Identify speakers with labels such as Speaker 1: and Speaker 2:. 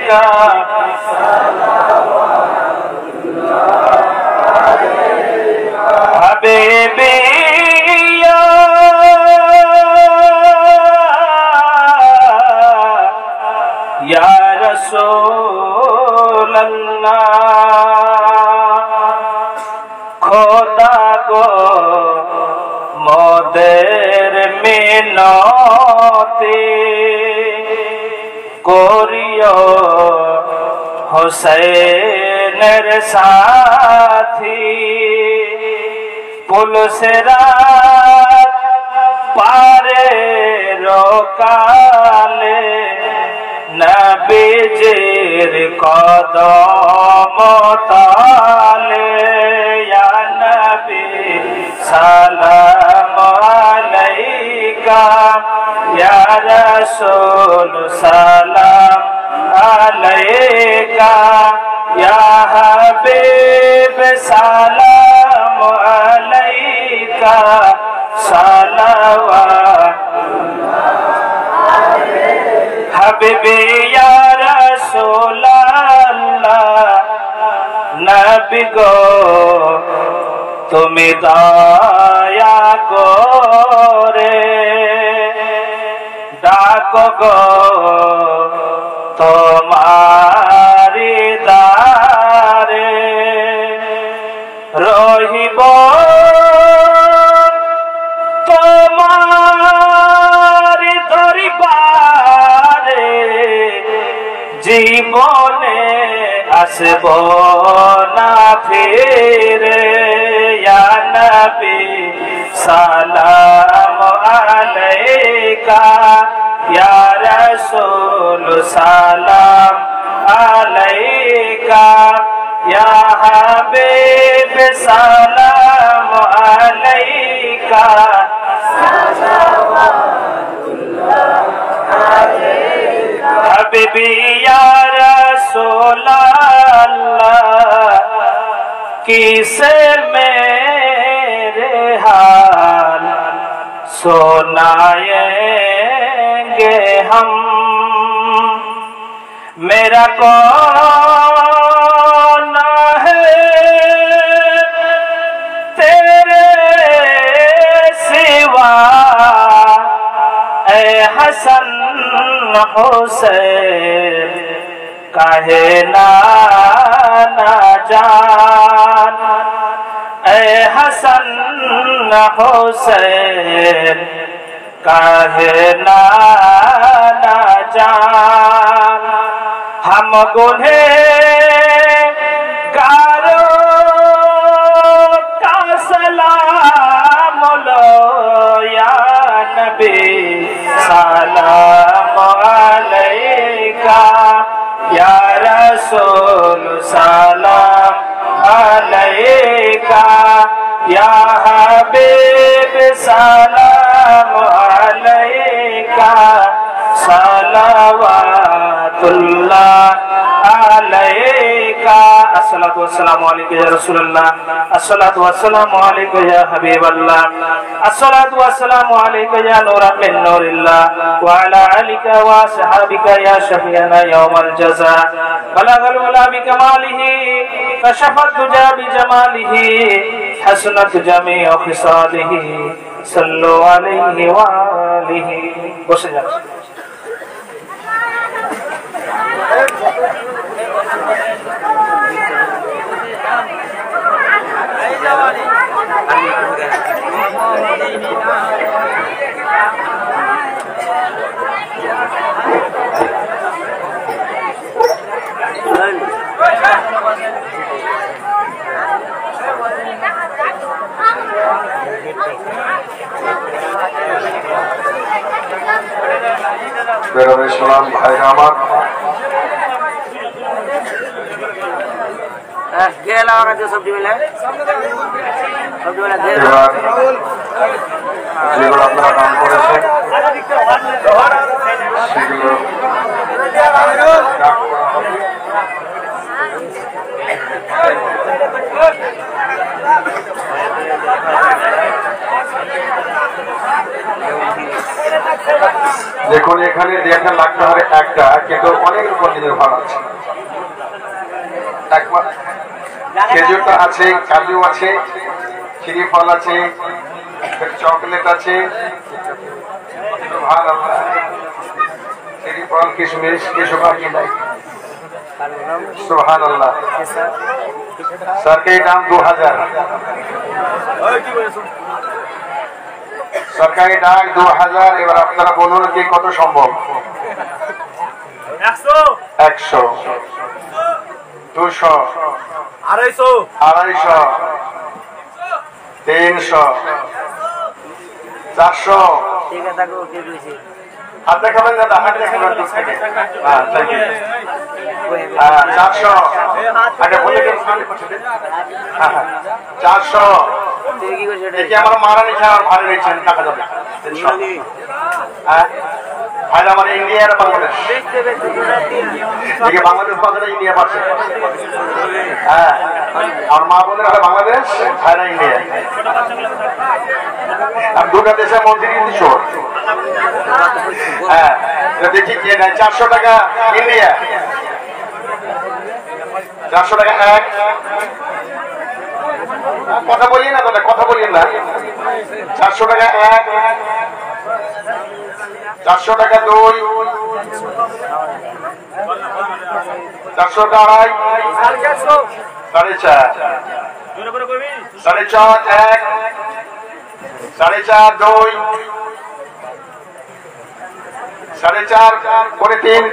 Speaker 1: का हबीबी या रसूल अल्लाह खोदा गो मोदेर मिनती कोरियो हुसैनेर साथी पुलसरात पारे रोकाले नबीजीर कदम ताले या नबी सलाम अलैका या रसूल सलाम अलैका या हबीब सलाम अलैका सलावत हबीबी या रसूल अल्लाह नबी गो तुमी दया करे डाको गो तुम्हारी दारे रहिब तुम्हारी दरबारे जीवने आसब ना फिरे या नबी सलाम अलैका या रसूल सलाम अलैका या हबीब सलाम अलैका हबीबी या रसूल अल्लाह किसे मेरे हाल सुनाएंगे हम मेरा कौन है तेरे सिवा ऐ हसन हुसैन काहे ना जान ऐ हसन हुसैन काहे ना जान हम गुनहगारों का सलाम लो या नबी सलाम अलैका या रसूल सलाम अलैका या हबीब सलाम अलैका सलावतुल्लाह अलैका अस्सलातु वस्सलामु अलैका या रसूलल्लाह अस्सलातु वस्सलामु अलैका या हबीबल्लाह अस्सलातु वस्सलामु अलैका या नूरन मिन नूरिल्लाह व अला आलिका व असहाबिका या शफीअना यौमल जज़ा बलगल उला बिकमालिही कशफत दुजा बिजमालिही हसनत जमीउ खिसालिही सल्लु अलैहि व आलिहि বসে যান বেরোবে সালাম ভাইরা আমার
Speaker 2: घेरा लगा कर सब्जी मिले
Speaker 1: যেগুলো আপনারা দান করেছেন সেগুলো
Speaker 3: দেখুন এখানে 1.5 লাখ টাকা একটা, কিন্তু অনেক রকম জিনিস ভালো আছে। খেজুরটা আছে, কাজু আছে, শ্রীফল আছে, চকলেট আছে, শ্রীফল, কিশমিশ, কিছু বাকি নাই। সুবহানাল্লাহ। সরকারি দাম 2000, সরকারি ডাক 2000। এবার আপনারা বলুন কি কত সম্ভব? 100, 200, 250, 300, 400। হাত দেখাবেন দাদা, হাত দেখাবেন। 400, 400। দেখি আমার মারা নিচ্ছে, আমার ভালো নিচ্ছেন, টাকা যাবে। ভাইরা আমার ইন্ডিয়া আর বাংলাদেশ, দেখি বাংলাদেশ বাজারে ইন্ডিয়া পাচ্ছে। হ্যাঁ, আমার মা বোনের বাংলাদেশ, ভাইরা ইন্ডিয়া। আর দুটা দেশের মধ্যে চোর। হ্যাঁ, দেখি কে নেয়। 400 টাকা ইন্ডিয়া, 400 টাকা এক। কথা বলিয়ে না দাদা, কথা বলিয়ে না। 400 টাকা এক, 400 টাকা দুই, 400 টাকা আড়াই, 4.5, 4.5 এক, 4.5 দুই, 4.5 করে 3।